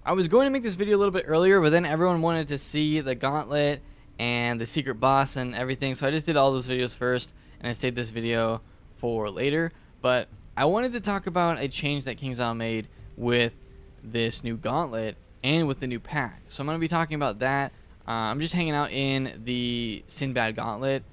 I was going to make this video a little bit earlier, but then everyone wanted to see the gauntlet and the secret boss and everything, so I just did all those videos first, and I saved this video for later. But I wanted to talk about a change that KINGSISLE made with this new gauntlet and with the new pack. So I'm going to be talking about that. I'm just hanging out in the Sinbad gauntlet.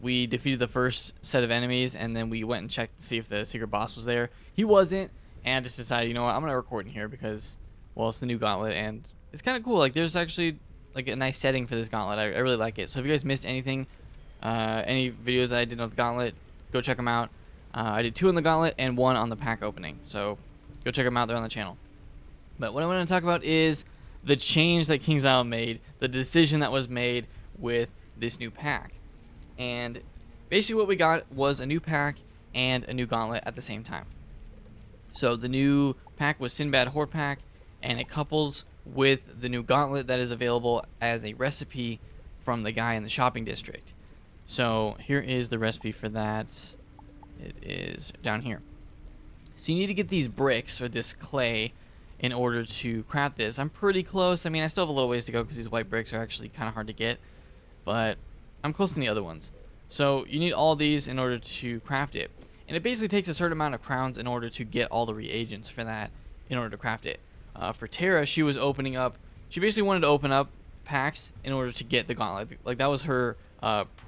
We defeated the first set of enemies, and then we went and checked to see if the secret boss was there. He wasn't, and I just decided, you know what, I'm going to record in here because, well, it's the new gauntlet, and it's kind of cool. Like, there's actually like a nice setting for this gauntlet. I really like it. So if you guys missed anything, any videos that I did on the gauntlet, go check them out. I did 2 on the gauntlet and 1 on the pack opening, so go check them out. They're on the channel. But what I want to talk about is the change that KINGSISLE made, the decision that was made with this new pack. And basically what we got was a new pack and a new gauntlet at the same time. So the new pack was Sinbad Horde Pack, and it couples with the new gauntlet that is available as a recipe from the guy in the shopping district. So here is the recipe for that. It is down here. So you need to get these bricks or this clay in order to craft this. I'm pretty close. I mean, I still have a little ways to go because these white bricks are actually kind of hard to get, but I'm close to the other ones. So you need all these in order to craft it. And it basically takes a certain amount of crowns in order to get all the reagents for that in order to craft it. For Tara, she was opening up, she basically wanted to open up packs in order to get the gauntlet. Like, that was her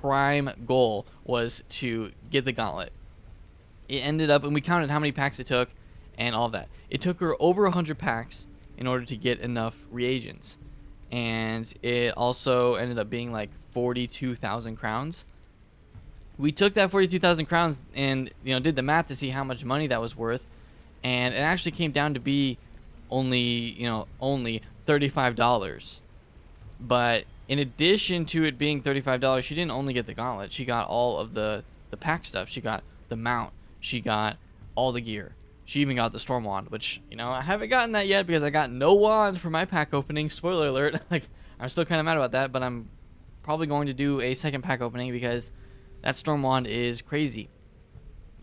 prime goal, was to get the gauntlet. It ended up, and we counted how many packs it took and all of that. It took her over 100 packs in order to get enough reagents. And it also ended up being like 42,000 crowns. We took that 42,000 crowns and, you know, did the math to see how much money that was worth, and it actually came down to be only $35. But in addition to it being $35, she didn't only get the gauntlet. She got all of the pack stuff. She got the mount. She got all the gear. She even got the storm wand, which, you know, I haven't gotten that yet because I got no wand for my pack opening. Spoiler alert. Like, I'm still kind of mad about that, but I'm probably going to do a second pack opening because that storm wand is crazy.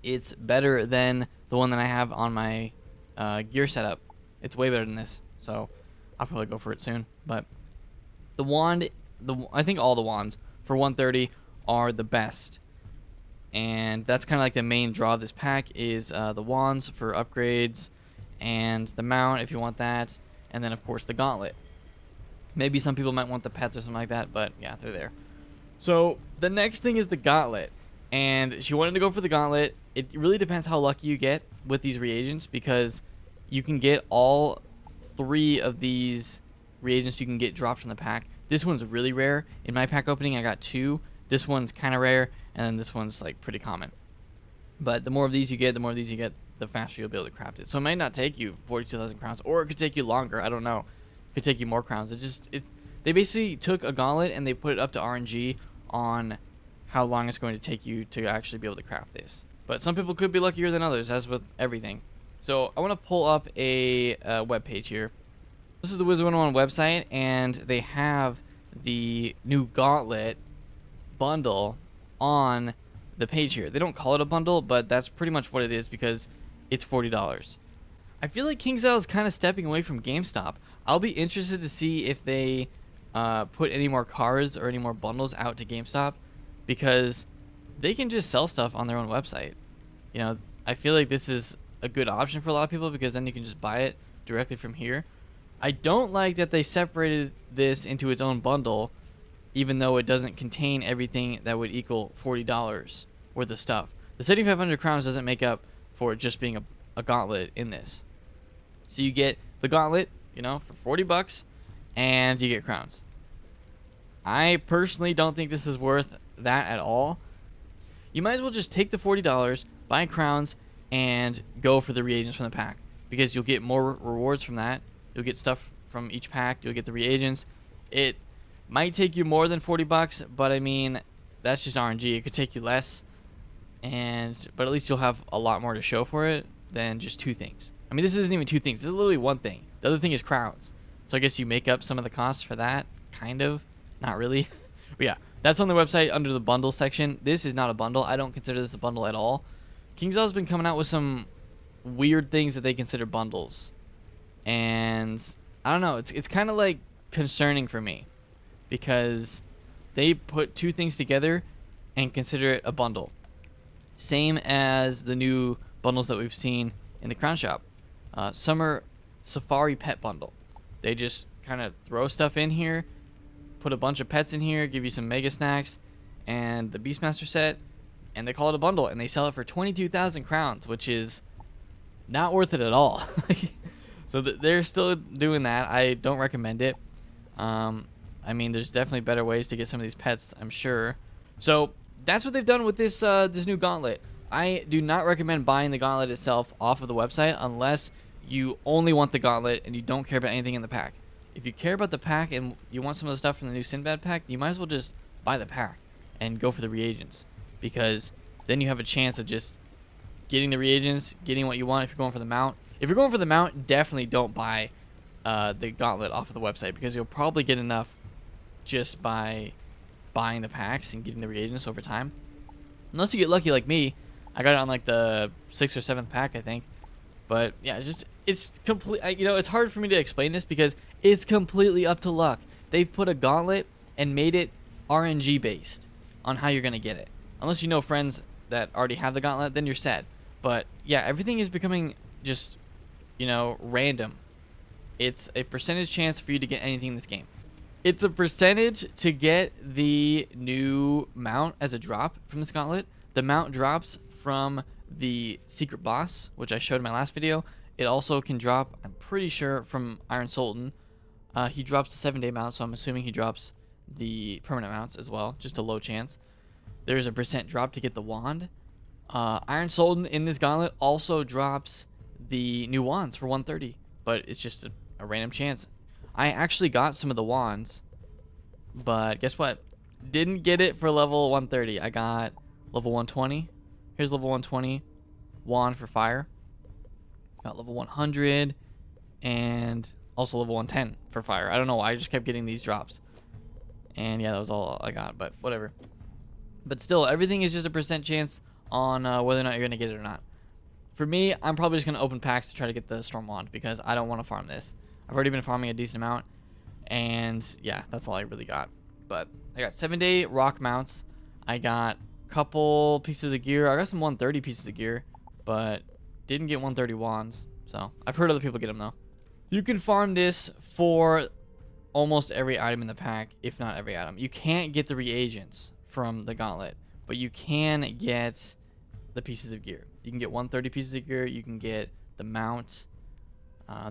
It's better than the one that I have on my gear setup. It's way better than this, so I'll probably go for it soon. But the wand, I think all the wands for 130 are the best. And that's kind of like the main draw of this pack is the wands for upgrades and the mount if you want that, and then of course the gauntlet. Maybe some people might want the pets or something like that, but yeah, they're there. So the next thing is the gauntlet, and she wanted to go for the gauntlet. It really depends how lucky you get with these reagents, because you can get all 3 of these reagents you can get dropped from the pack. This one's really rare. In my pack opening I got 2. This one's kind of rare, and then this one's like pretty common. But the more of these you get, the faster you'll be able to craft it. So it might not take you 42,000 crowns, or it could take you longer. I don't know. It could take you more crowns. They basically took a gauntlet and they put it up to RNG on how long it's going to take you to actually be able to craft this. But some people could be luckier than others, as with everything. So I want to pull up a web page here. This is the Wizard101 website, and they have the new gauntlet bundle on the page here. They don't call it a bundle, but that's pretty much what it is because it's $40. I feel like KINGSISLE is kind of stepping away from GameStop. I'll be interested to see if they put any more cards or any more bundles out to GameStop, because they can just sell stuff on their own website. You know, I feel like this is a good option for a lot of people because then you can just buy it directly from here. I don't like that they separated this into its own bundle, even though it doesn't contain everything that would equal $40 worth of stuff. The 7,500 crowns doesn't make up for it just being a gauntlet in this. So you get the gauntlet, you know, for 40 bucks, and you get crowns. I personally don't think this is worth that at all. You might as well just take the $40, buy crowns, and go for the reagents from the pack, because you'll get more rewards from that. You'll get stuff from each pack. You'll get the reagents. It might take you more than 40 bucks, but I mean, that's just RNG. It could take you less, but at least you'll have a lot more to show for it than just 2 things. I mean, this isn't even 2 things. This is literally 1 thing. The other thing is crowns. So I guess you make up some of the costs for that, kind of. Not really. But yeah, that's on the website under the bundle section. This is not a bundle. I don't consider this a bundle at all. KINGSISLE has been coming out with some weird things that they consider bundles. And I don't know. It's kind of like concerning for me because they put two things together and consider it a bundle. Same as the new bundles that we've seen in the Crown Shop. Summer Safari Pet Bundle. They just kind of throw stuff in here, put a bunch of pets in here, give you some mega snacks and the Beastmaster set, and they call it a bundle, and they sell it for 22,000 crowns, which is not worth it at all. So they're still doing that. I don't recommend it. I mean, there's definitely better ways to get some of these pets, I'm sure. So that's what they've done with this this new gauntlet. I do not recommend buying the gauntlet itself off of the website unless you only want the gauntlet and you don't care about anything in the pack. If you care about the pack and you want some of the stuff from the new Sinbad pack, you might as well just buy the pack and go for the reagents, because then you have a chance of just getting the reagents, getting what you want if you're going for the mount. If you're going for the mount, definitely don't buy the gauntlet off of the website, because you'll probably get enough just by buying the packs and getting the reagents over time. Unless you get lucky like me. I got it on like the 6th or 7th pack, I think. But yeah, it's complete. You know, it's hard for me to explain this because it's completely up to luck. They've put a gauntlet and made it RNG based on how you're gonna get it. Unless you know friends that already have the gauntlet, then you're set. But yeah, everything is becoming just, you know, random. It's a percentage chance for you to get anything in this game. It's a percentage to get the new mount as a drop from this gauntlet. The mount drops from the secret boss, which I showed in my last video. It also can drop, I'm pretty sure, from Iron Sultan. He drops the 7-day mount, so I'm assuming he drops the permanent mounts as well, just a low chance. There's a percent drop to get the wand. Iron Sultan in this gauntlet also drops the new wands for 130, but it's just a random chance. I actually got some of the wands, but guess what? Didn't get it for level 130. I got level 120. Here's level 120 wand for fire. Got level 100 and also level 110 for fire. I don't know why. I just kept getting these drops. And yeah, that was all I got, but whatever. But still, everything is just a percent chance on whether or not you're going to get it or not. For me, I'm probably just going to open packs to try to get the Storm Wand because I don't want to farm this. I've already been farming a decent amount. And yeah, that's all I really got. But I got 7-day rock mounts. I got a couple pieces of gear. I got some 130 pieces of gear, but didn't get 130 wands. So I've heard other people get them though. You can farm this for almost every item in the pack, if not every item. You can't get the reagents from the gauntlet, but you can get the pieces of gear. You can get 130 pieces of gear. You can get the mount.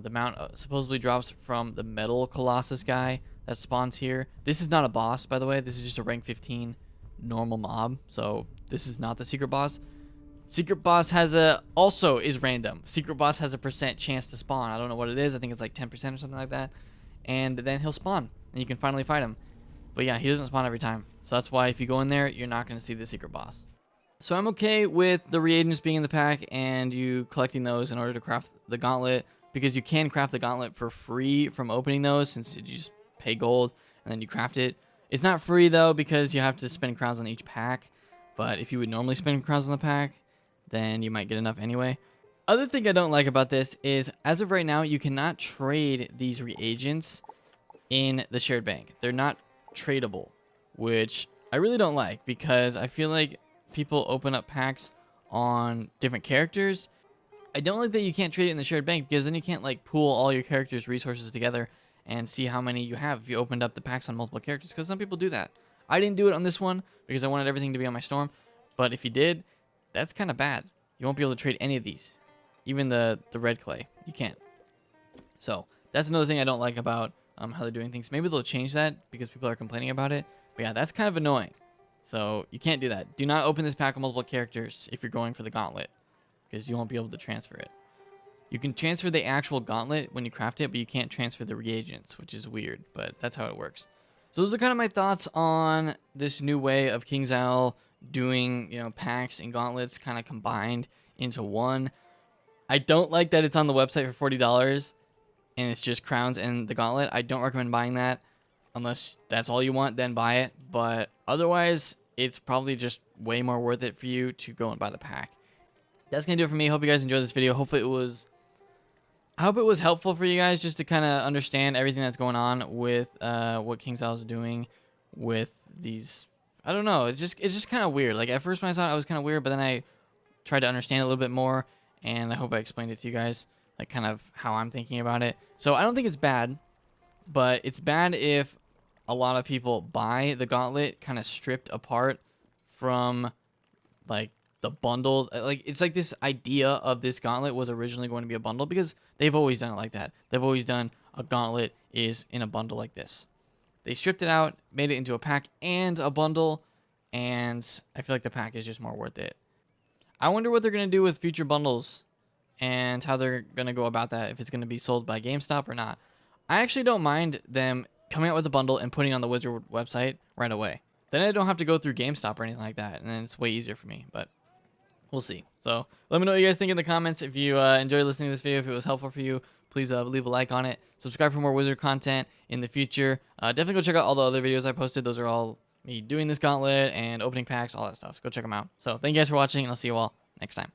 The mount supposedly drops from the metal colossus guy that spawns here. This is not a boss, by the way. This is just a rank 15 normal mob, so this is not the secret boss. Secret boss also is random. Secret boss has a percent chance to spawn. I don't know what it is. I think it's like 10% or something like that. And then he'll spawn, and you can finally fight him. But yeah, he doesn't spawn every time. So that's why if you go in there, you're not going to see the secret boss. So I'm okay with the reagents being in the pack and you collecting those in order to craft the gauntlet, because you can craft the gauntlet for free from opening those, since you just pay gold and then you craft it. It's not free though, because you have to spend crowns on each pack. But if you would normally spend crowns on the pack, then you might get enough anyway. Other thing I don't like about this is, as of right now, you cannot trade these reagents in the shared bank. They're not tradable, which I really don't like, because I feel like people open up packs on different characters. I don't like that you can't trade it in the shared bank, because then you can't like pool all your characters' resources together and see how many you have if you opened up the packs on multiple characters, because some people do that. I didn't do it on this one because I wanted everything to be on my Storm, but if you did, that's kind of bad. You won't be able to trade any of these. Even the red clay, you can't. So that's another thing I don't like about how they're doing things. Maybe they'll change that because people are complaining about it. But yeah, that's kind of annoying. So you can't do that. Do not open this pack with multiple characters if you're going for the gauntlet, because you won't be able to transfer it. You can transfer the actual gauntlet when you craft it, but you can't transfer the reagents, which is weird, but that's how it works. So those are kind of my thoughts on this new way of KingsIsle doing, you know, packs and gauntlets kind of combined into one. I don't like that it's on the website for $40 and it's just crowns and the gauntlet. I don't recommend buying that. Unless that's all you want, then buy it. But otherwise, it's probably just way more worth it for you to go and buy the pack. That's going to do it for me. Hope you guys enjoyed this video. Hopefully it was I hope it was helpful for you guys just to kind of understand everything that's going on with what KingSislez is doing with these. I don't know. It's just kind of weird. Like at first when I saw it, I was kind of weird, but then I tried to understand it a little bit more, and I hope I explained it to you guys, like kind of how I'm thinking about it. So I don't think it's bad, but it's bad if a lot of people buy the gauntlet kind of stripped apart from like the bundle. Like it's like this idea of this gauntlet was originally going to be a bundle, because they've always done it like that. They've always done a gauntlet is in a bundle like this. They stripped it out, made it into a pack and a bundle, and I feel like the pack is just more worth it. I wonder what they're going to do with future bundles and how they're going to go about that, if it's going to be sold by GameStop or not. I actually don't mind them coming out with a bundle and putting it on the Wizard website right away. Then I don't have to go through GameStop or anything like that, and then it's way easier for me, but we'll see. So let me know what you guys think in the comments. If you enjoyed listening to this video, if it was helpful for you, please leave a like on it. Subscribe for more Wizard content in the future. Definitely go check out all the other videos I posted. Those are all me doing this gauntlet and opening packs, all that stuff. Go check them out. So thank you guys for watching, and I'll see you all next time.